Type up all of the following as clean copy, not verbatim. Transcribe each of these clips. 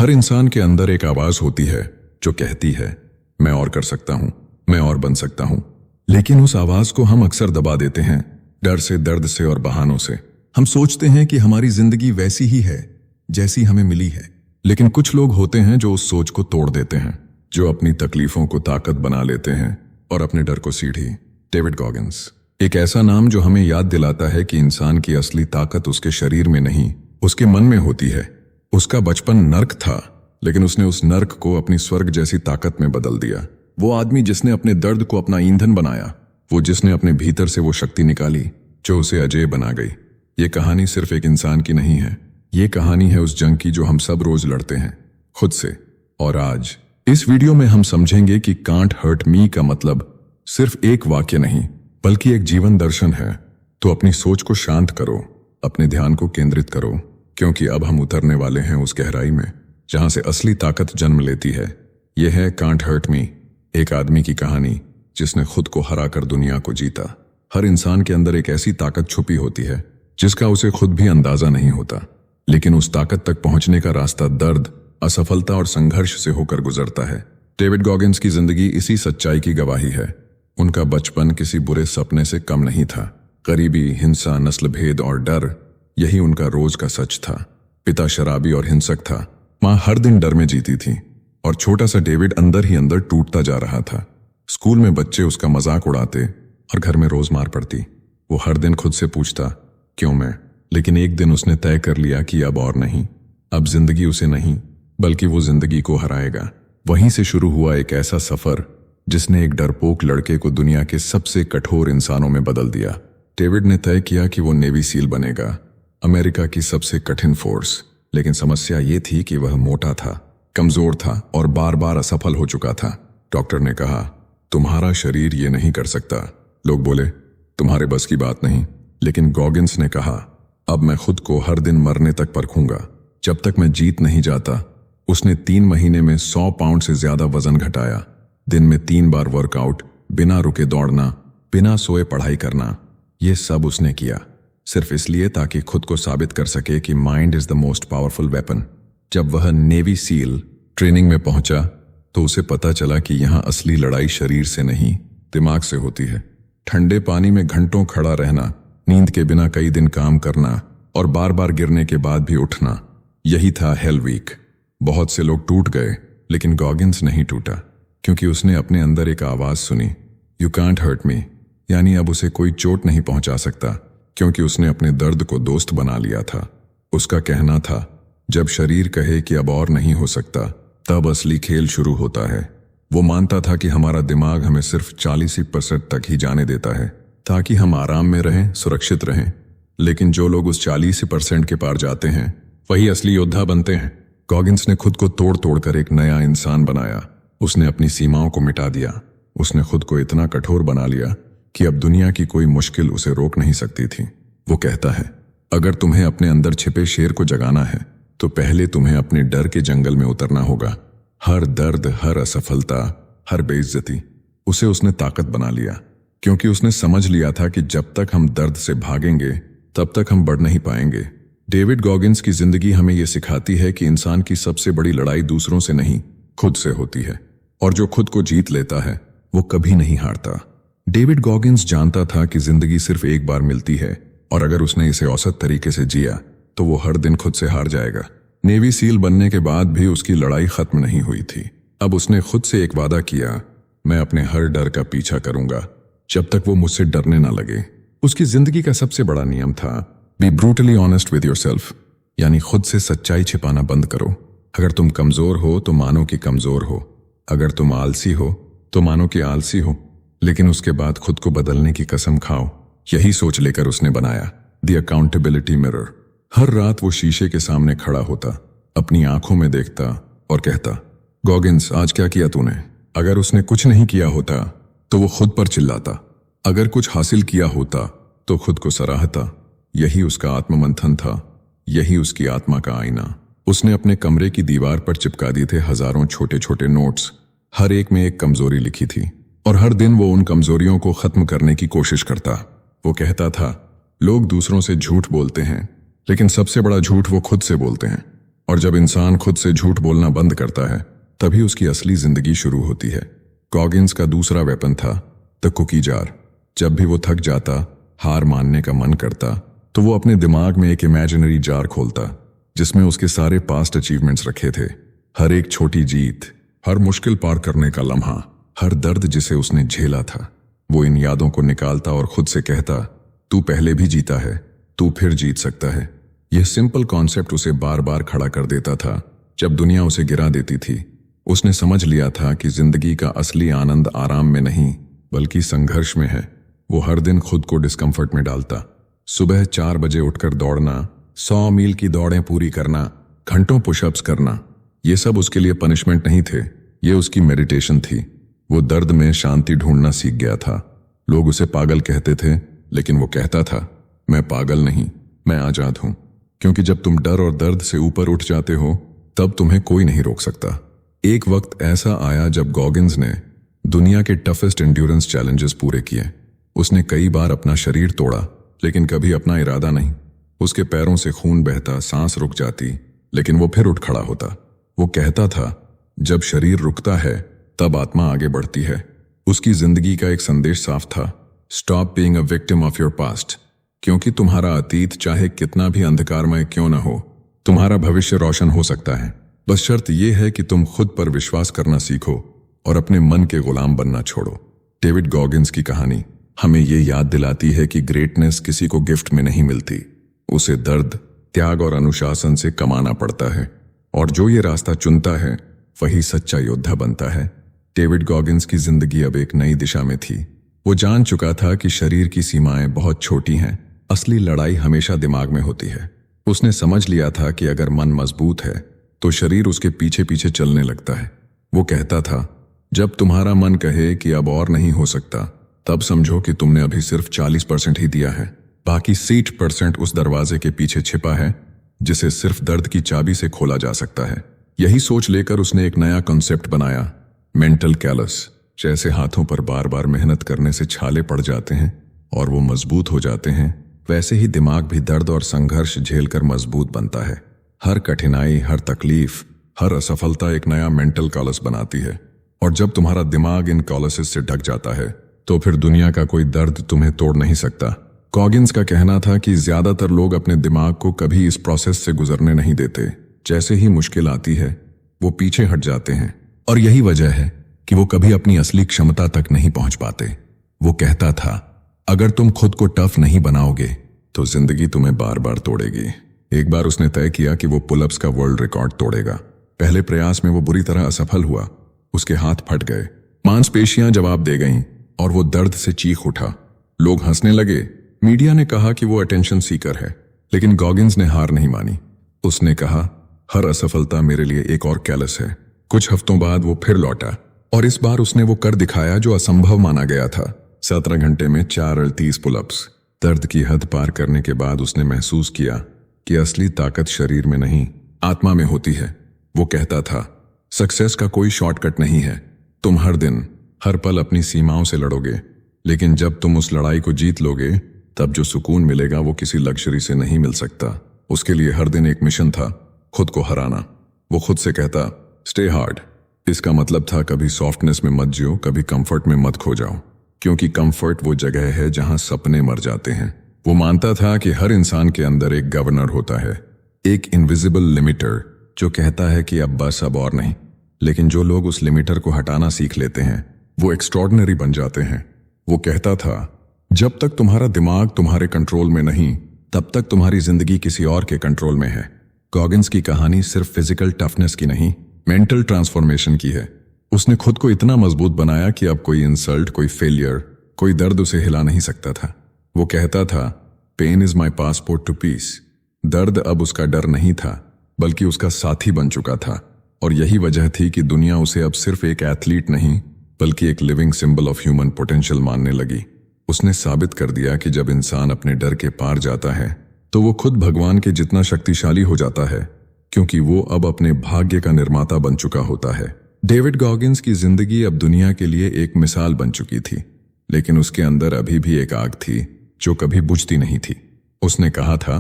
हर इंसान के अंदर एक आवाज होती है जो कहती है, मैं और कर सकता हूं, मैं और बन सकता हूं। लेकिन उस आवाज को हम अक्सर दबा देते हैं, डर से, दर्द से और बहानों से। हम सोचते हैं कि हमारी जिंदगी वैसी ही है जैसी हमें मिली है। लेकिन कुछ लोग होते हैं जो उस सोच को तोड़ देते हैं, जो अपनी तकलीफों को ताकत बना लेते हैं और अपने डर को सीढ़ी। डेविड गॉगिंस एक ऐसा नाम जो हमें याद दिलाता है कि इंसान की असली ताकत उसके शरीर में नहीं, उसके मन में होती है। उसका बचपन नर्क था, लेकिन उसने उस नर्क को अपनी स्वर्ग जैसी ताकत में बदल दिया। वो आदमी जिसने अपने दर्द को अपना ईंधन बनाया, वो जिसने अपने भीतर से वो शक्ति निकाली जो उसे अजेय बना गई। ये कहानी सिर्फ एक इंसान की नहीं है, ये कहानी है उस जंग की जो हम सब रोज लड़ते हैं, खुद से। और आज इस वीडियो में हम समझेंगे कि कांट हर्ट मी का मतलब सिर्फ एक वाक्य नहीं, बल्कि एक जीवन दर्शन है। तो अपनी सोच को शांत करो, अपने ध्यान को केंद्रित करो, क्योंकि अब हम उतरने वाले हैं उस गहराई में जहां से असली ताकत जन्म लेती है। यह है कांट हर्ट मी, एक आदमी की कहानी जिसने खुद को हराकर दुनिया को जीता। हर इंसान के अंदर एक ऐसी ताकत छुपी होती है जिसका उसे खुद भी अंदाजा नहीं होता, लेकिन उस ताकत तक पहुंचने का रास्ता दर्द, असफलता और संघर्ष से होकर गुजरता है। डेविड गॉगिंस की जिंदगी इसी सच्चाई की गवाही है। उनका बचपन किसी बुरे सपने से कम नहीं था। गरीबी, हिंसा, नस्ल भेद और डर, यही उनका रोज का सच था। पिता शराबी और हिंसक था, मां हर दिन डर में जीती थी, और छोटा सा डेविड अंदर ही अंदर टूटता जा रहा था। स्कूल में बच्चे उसका मजाक उड़ाते और घर में रोज मार पड़ती। वो हर दिन खुद से पूछता, क्यों मैं? लेकिन एक दिन उसने तय कर लिया कि अब और नहीं। अब जिंदगी उसे नहीं, बल्कि वो जिंदगी को हराएगा। वहीं से शुरू हुआ एक ऐसा सफर जिसने एक डरपोक लड़के को दुनिया के सबसे कठोर इंसानों में बदल दिया। डेविड ने तय किया कि वो नेवी सील बनेगा, अमेरिका की सबसे कठिन फोर्स। लेकिन समस्या ये थी कि वह मोटा था, कमजोर था और बार बार असफल हो चुका था। डॉक्टर ने कहा, तुम्हारा शरीर ये नहीं कर सकता। लोग बोले, तुम्हारे बस की बात नहीं। लेकिन गॉगिंस ने कहा, अब मैं खुद को हर दिन मरने तक परखूंगा, जब तक मैं जीत नहीं जाता। उसने 3 महीने में 100 पाउंड से ज्यादा वजन घटाया। दिन में 3 बार वर्कआउट, बिना रुके दौड़ना, बिना सोए पढ़ाई करना। ये सब उसने किया सिर्फ इसलिए ताकि खुद को साबित कर सके कि mind is the most powerful weapon. जब वह नेवी सील ट्रेनिंग में पहुंचा तो उसे पता चला कि यहां असली लड़ाई शरीर से नहीं, दिमाग से होती है। ठंडे पानी में घंटों खड़ा रहना, नींद के बिना कई दिन काम करना और बार बार गिरने के बाद भी उठना, यही था हेल वीक। बहुत से लोग टूट गए, लेकिन गॉगिंस नहीं टूटा, क्योंकि उसने अपने अंदर एक आवाज सुनी, यू कांट हर्ट मी। यानी अब उसे कोई चोट नहीं पहुंचा सकता, क्योंकि उसने अपने दर्द को दोस्त बना लिया था। उसका कहना था, जब शरीर कहे कि अब और नहीं हो सकता, तब असली खेल शुरू होता है। वो मानता था कि हमारा दिमाग हमें सिर्फ 40% तक ही जाने देता है, ताकि हम आराम में रहें, सुरक्षित रहें। लेकिन जो लोग उस 40% के पार जाते हैं, वही असली योद्धा बनते हैं। गॉगिंस ने खुद को तोड़ तोड़ कर एक नया इंसान बनाया। उसने अपनी सीमाओं को मिटा दिया। उसने खुद को इतना कठोर बना लिया कि अब दुनिया की कोई मुश्किल उसे रोक नहीं सकती थी। वो कहता है, अगर तुम्हें अपने अंदर छिपे शेर को जगाना है, तो पहले तुम्हें अपने डर के जंगल में उतरना होगा। हर दर्द, हर असफलता, हर बेइज्जती, उसे उसने ताकत बना लिया, क्योंकि उसने समझ लिया था कि जब तक हम दर्द से भागेंगे, तब तक हम बढ़ नहीं पाएंगे। डेविड गॉगिंस की जिंदगी हमें यह सिखाती है कि इंसान की सबसे बड़ी लड़ाई दूसरों से नहीं, खुद से होती है। और जो खुद को जीत लेता है, वो कभी नहीं हारता। डेविड गॉगिंस जानता था कि जिंदगी सिर्फ एक बार मिलती है, और अगर उसने इसे औसत तरीके से जिया तो वो हर दिन खुद से हार जाएगा। नेवी सील बनने के बाद भी उसकी लड़ाई खत्म नहीं हुई थी। अब उसने खुद से एक वादा किया, मैं अपने हर डर का पीछा करूंगा जब तक वो मुझसे डरने ना लगे। उसकी जिंदगी का सबसे बड़ा नियम था, B brutally honest with yourself, यानी खुद से सच्चाई छिपाना बंद करो। अगर तुम कमजोर हो तो मानो कि कमजोर हो, अगर तुम आलसी हो तो मानो कि आलसी हो, लेकिन उसके बाद खुद को बदलने की कसम खाओ। यही सोच लेकर उसने बनाया द अकाउंटेबिलिटी मिरर। हर रात वो शीशे के सामने खड़ा होता, अपनी आंखों में देखता और कहता, गॉगिंस आज क्या किया तूने? अगर उसने कुछ नहीं किया होता तो वो खुद पर चिल्लाता, अगर कुछ हासिल किया होता तो खुद को सराहता। यही उसका आत्ममंथन था, यही उसकी आत्मा का आईना। उसने अपने कमरे की दीवार पर चिपका दिए थे हजारों छोटे छोटे नोट्स, हर एक में एक कमजोरी लिखी थी, और हर दिन वो उन कमजोरियों को खत्म करने की कोशिश करता। वो कहता था, लोग दूसरों से झूठ बोलते हैं, लेकिन सबसे बड़ा झूठ वो खुद से बोलते हैं। और जब इंसान खुद से झूठ बोलना बंद करता है तभी उसकी असली जिंदगी शुरू होती है। गॉगिन्स का दूसरा वेपन था द कुकी जार। जब भी वो थक जाता, हार मानने का मन करता, तो वो अपने दिमाग में एक इमेजिनरी जार खोलता जिसमें उसके सारे पास्ट अचीवमेंट्स रखे थे। हर एक छोटी जीत, हर मुश्किल पार करने का लम्हा, हर दर्द जिसे उसने झेला था, वो इन यादों को निकालता और खुद से कहता, तू पहले भी जीता है, तू फिर जीत सकता है। यह सिंपल कॉन्सेप्ट उसे बार बार खड़ा कर देता था जब दुनिया उसे गिरा देती थी। उसने समझ लिया था कि जिंदगी का असली आनंद आराम में नहीं बल्कि संघर्ष में है। वो हर दिन खुद को डिस्कम्फर्ट में डालता। सुबह 4 बजे उठकर दौड़ना, 100 मील की दौड़ें पूरी करना, घंटों पुशअप्स करना, ये सब उसके लिए पनिशमेंट नहीं थे, ये उसकी मेडिटेशन थी। वो दर्द में शांति ढूंढना सीख गया था। लोग उसे पागल कहते थे, लेकिन वो कहता था, मैं पागल नहीं, मैं आजाद हूं। क्योंकि जब तुम डर और दर्द से ऊपर उठ जाते हो तब तुम्हें कोई नहीं रोक सकता। एक वक्त ऐसा आया जब गॉगिन्स ने दुनिया के टफेस्ट एंड्योरेंस चैलेंजेस पूरे किए। उसने कई बार अपना शरीर तोड़ा, लेकिन कभी अपना इरादा नहीं। उसके पैरों से खून बहता, सांस रुक जाती, लेकिन वो फिर उठ खड़ा होता। वो कहता था, जब शरीर रुकता है तब आत्मा आगे बढ़ती है। उसकी जिंदगी का एक संदेश साफ था, stop being a victim of your past. क्योंकि तुम्हारा अतीत चाहे कितना भी अंधकारमय क्यों न हो, तुम्हारा भविष्य रोशन हो सकता है। बस शर्त यह है कि तुम खुद पर विश्वास करना सीखो और अपने मन के गुलाम बनना छोड़ो। डेविड गॉगिन्स की कहानी हमें ये याद दिलाती है कि ग्रेटनेस किसी को गिफ्ट में नहीं मिलती, उसे दर्द, त्याग और अनुशासन से कमाना पड़ता है। और जो ये रास्ता चुनता है वही सच्चा योद्धा बनता है। डेविड गॉगिन्स की जिंदगी अब एक नई दिशा में थी। वो जान चुका था कि शरीर की सीमाएं बहुत छोटी हैं, असली लड़ाई हमेशा दिमाग में होती है। उसने समझ लिया था कि अगर मन मजबूत है तो शरीर उसके पीछे पीछे चलने लगता है। वो कहता था, जब तुम्हारा मन कहे कि अब और नहीं हो सकता, तब समझो कि तुमने अभी सिर्फ 40% ही दिया है। बाकी 60% उस दरवाजे के पीछे छिपा है जिसे सिर्फ दर्द की चाबी से खोला जा सकता है। यही सोच लेकर उसने एक नया कॉन्सेप्ट बनाया, मेंटल कैलस। जैसे हाथों पर बार बार मेहनत करने से छाले पड़ जाते हैं और वो मजबूत हो जाते हैं, वैसे ही दिमाग भी दर्द और संघर्ष झेलकर मजबूत बनता है। हर कठिनाई, हर तकलीफ, हर असफलता एक नया मेंटल कॉलस बनाती है। और जब तुम्हारा दिमाग इन कॉलसेस से ढक जाता है तो फिर दुनिया का कोई दर्द तुम्हें तोड़ नहीं सकता। गॉगिन्स का कहना था कि ज्यादातर लोग अपने दिमाग को कभी इस प्रोसेस से गुजरने नहीं देते। जैसे ही मुश्किल आती है वो पीछे हट जाते हैं, और यही वजह है कि वो कभी अपनी असली क्षमता तक नहीं पहुंच पाते। वो कहता था, अगर तुम खुद को टफ नहीं बनाओगे तो जिंदगी तुम्हें बार बार तोड़ेगी। एक बार उसने तय किया कि वो पुलअप्स का वर्ल्ड रिकॉर्ड तोड़ेगा। पहले प्रयास में वो बुरी तरह असफल हुआ। उसके हाथ फट गए, मांसपेशियां जवाब दे गईं और वो दर्द से चीख उठा। लोग हंसने लगे, मीडिया ने कहा कि वो अटेंशन सीकर है, लेकिन गॉगिन्स ने हार नहीं मानी। उसने कहा, हर असफलता मेरे लिए एक और कैलस है। कुछ हफ्तों बाद वो फिर लौटा और इस बार उसने वो कर दिखाया जो असंभव माना गया था। 17 घंटे में 438 पुलअप्स। दर्द की हद पार करने के बाद उसने महसूस किया कि असली ताकत शरीर में नहीं, आत्मा में होती है। वो कहता था, सक्सेस का कोई शॉर्टकट नहीं है। तुम हर दिन, हर पल अपनी सीमाओं से लड़ोगे, लेकिन जब तुम उस लड़ाई को जीत लोगे तब जो सुकून मिलेगा वो किसी लग्जरी से नहीं मिल सकता। उसके लिए हर दिन एक मिशन था, खुद को हराना। वो खुद से कहता, स्टे हार्ड। इसका मतलब था कभी सॉफ्टनेस में मत जियो, कभी कंफर्ट में मत खो जाओ, क्योंकि कंफर्ट वो जगह है जहां सपने मर जाते हैं। वो मानता था कि हर इंसान के अंदर एक गवर्नर होता है, एक इनविजिबल लिमिटर जो कहता है कि अब बस, अब और नहीं। लेकिन जो लोग उस लिमिटर को हटाना सीख लेते हैं वो एक्स्ट्रॉर्डिनरी बन जाते हैं। वो कहता था, जब तक तुम्हारा दिमाग तुम्हारे कंट्रोल में नहीं तब तक तुम्हारी जिंदगी किसी और के कंट्रोल में है। गॉगिन्स की कहानी सिर्फ फिजिकल टफनेस की नहीं, मेंटल ट्रांसफॉर्मेशन की है। उसने खुद को इतना मजबूत बनाया कि अब कोई इंसल्ट, कोई फेलियर, कोई दर्द उसे हिला नहीं सकता था। वो कहता था, pain is my passport to peace. दर्द अब उसका डर नहीं था बल्कि उसका साथी बन चुका था। और यही वजह थी कि दुनिया उसे अब सिर्फ एक एथलीट नहीं बल्कि एक living symbol of human potential मानने लगी। उसने साबित कर दिया कि जब इंसान अपने डर के पार जाता है तो वो खुद भगवान के जितना शक्तिशाली हो जाता है, क्योंकि वो अब अपने भाग्य का निर्माता बन चुका होता है। डेविड गॉगिन्स की जिंदगी अब दुनिया के लिए एक मिसाल बन चुकी थी, लेकिन उसके अंदर अभी भी एक आग थी जो कभी बुझती नहीं थी। उसने कहा था,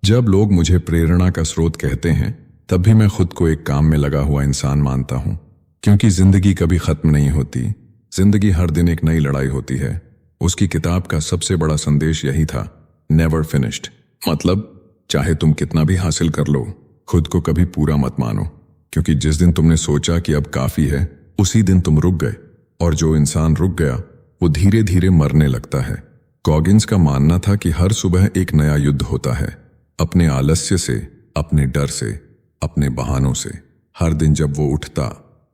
जब लोग मुझे प्रेरणा का स्रोत कहते हैं तब भी मैं खुद को एक काम में लगा हुआ इंसान मानता हूं, क्योंकि जिंदगी कभी खत्म नहीं होती। जिंदगी हर दिन एक नई लड़ाई होती है। उसकी किताब का सबसे बड़ा संदेश यही था, नेवर फिनिश्ड। मतलब चाहे तुम कितना भी हासिल कर लो, खुद को कभी पूरा मत मानो, क्योंकि जिस दिन तुमने सोचा कि अब काफी है, उसी दिन तुम रुक गए। और जो इंसान रुक गया वो धीरे धीरे मरने लगता है। गॉगिंस का मानना था कि हर सुबह एक नया युद्ध होता है, अपने आलस्य से, अपने डर से, अपने बहानों से। हर दिन जब वो उठता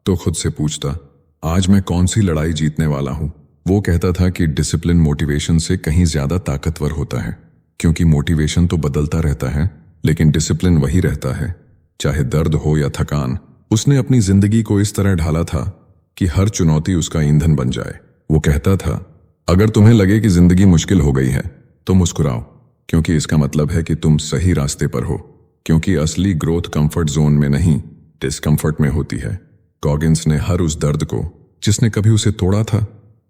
तो खुद से पूछता, आज मैं कौन सी लड़ाई जीतने वाला हूं। वो कहता था कि डिसिप्लिन मोटिवेशन से कहीं ज्यादा ताकतवर होता है, क्योंकि मोटिवेशन तो बदलता रहता है लेकिन डिसिप्लिन वही रहता है, चाहे दर्द हो या थकान। उसने अपनी जिंदगी को इस तरह ढाला था कि हर चुनौती उसका ईंधन बन जाए। वो कहता था, अगर तुम्हें लगे कि जिंदगी मुश्किल हो गई है तो मुस्कुराओ, क्योंकि इसका मतलब है कि तुम सही रास्ते पर हो। क्योंकि असली ग्रोथ कंफर्ट जोन में नहीं, डिस्कंफर्ट में होती है। गॉगिंस ने हर उस दर्द को जिसने कभी उसे तोड़ा था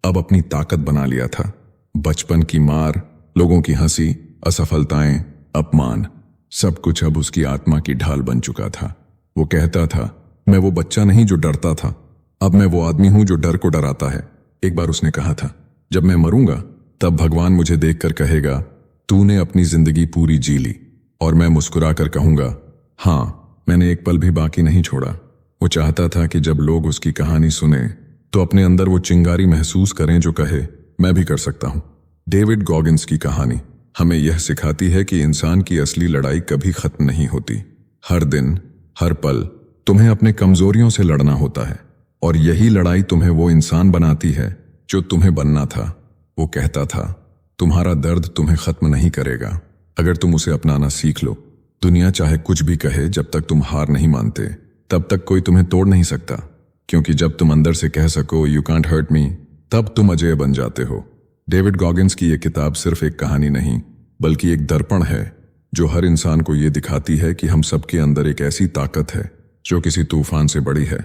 अब अपनी ताकत बना लिया था। बचपन की मार, लोगों की हंसी, असफलताएं, अपमान, सब कुछ अब उसकी आत्मा की ढाल बन चुका था। वो कहता था, मैं वो बच्चा नहीं जो डरता था, अब मैं वो आदमी हूं जो डर को डराता है। एक बार उसने कहा था, जब मैं मरूंगा तब भगवान मुझे देखकर कहेगा, तूने अपनी जिंदगी पूरी जी ली। और मैं मुस्कुरा कर कहूंगा, हाँ, मैंने एक पल भी बाकी नहीं छोड़ा। वो चाहता था कि जब लोग उसकी कहानी सुने तो अपने अंदर वो चिंगारी महसूस करें जो कहे, मैं भी कर सकता हूं। डेविड गॉगिंस की कहानी हमें यह सिखाती है कि इंसान की असली लड़ाई कभी खत्म नहीं होती। हर दिन, हर पल तुम्हें अपने कमजोरियों से लड़ना होता है, और यही लड़ाई तुम्हें वो इंसान बनाती है जो तुम्हें बनना था। वो कहता था, तुम्हारा दर्द तुम्हें खत्म नहीं करेगा अगर तुम उसे अपनाना सीख लो। दुनिया चाहे कुछ भी कहे, जब तक तुम हार नहीं मानते तब तक कोई तुम्हें तोड़ नहीं सकता, क्योंकि जब तुम अंदर से कह सको यू कांट हर्ट मी, तब तुम अजेय बन जाते हो। डेविड गॉगिंस की यह किताब सिर्फ एक कहानी नहीं, बल्कि एक दर्पण है जो हर इंसान को यह दिखाती है कि हम सबके अंदर एक ऐसी ताकत है जो किसी तूफान से बड़ी है।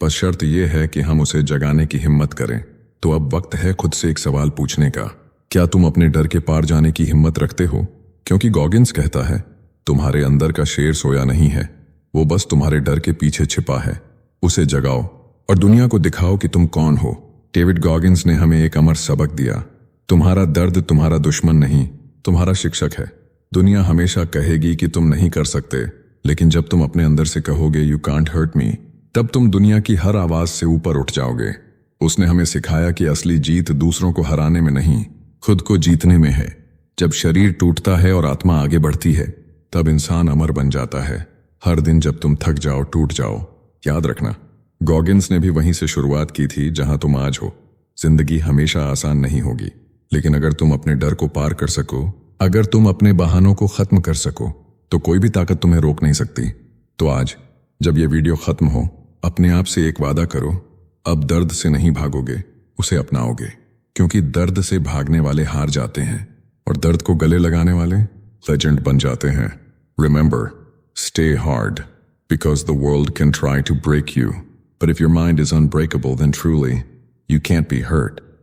बस शर्त यह है कि हम उसे जगाने की हिम्मत करें। तो अब वक्त है खुद से एक सवाल पूछने का, क्या तुम अपने डर के पार जाने की हिम्मत रखते हो? क्योंकि गॉगिंस कहता है, तुम्हारे अंदर का शेर सोया नहीं है, वो बस तुम्हारे डर के पीछे छिपा है। उसे जगाओ और दुनिया को दिखाओ कि तुम कौन हो। डेविड गॉगिंस ने हमें एक अमर सबक दिया, तुम्हारा दर्द तुम्हारा दुश्मन नहीं, तुम्हारा शिक्षक है। दुनिया हमेशा कहेगी कि तुम नहीं कर सकते, लेकिन जब तुम अपने अंदर से कहोगे यू कांट हर्ट मी, तब तुम दुनिया की हर आवाज से ऊपर उठ जाओगे। उसने हमें सिखाया कि असली जीत दूसरों को हराने में नहीं, खुद को जीतने में है। जब शरीर टूटता है और आत्मा आगे बढ़ती है, तब इंसान अमर बन जाता है। हर दिन जब तुम थक जाओ, टूट जाओ, याद रखना, गॉगिंस ने भी वहीं से शुरुआत की थी जहां तुम आज हो। जिंदगी हमेशा आसान नहीं होगी, लेकिन अगर तुम अपने डर को पार कर सको, अगर तुम अपने बहानों को खत्म कर सको, तो कोई भी ताकत तुम्हें रोक नहीं सकती। तो आज जब ये वीडियो खत्म हो, अपने आप से एक वादा करो, अब दर्द से नहीं भागोगे, उसे अपनाओगे। क्योंकि दर्द से भागने वाले हार जाते हैं और दर्द को गले लगाने वाले लेजेंड बन जाते हैं। Remember, stay hard, because the world can try to break you, but if your mind is unbreakable, then truly you can't be hurt.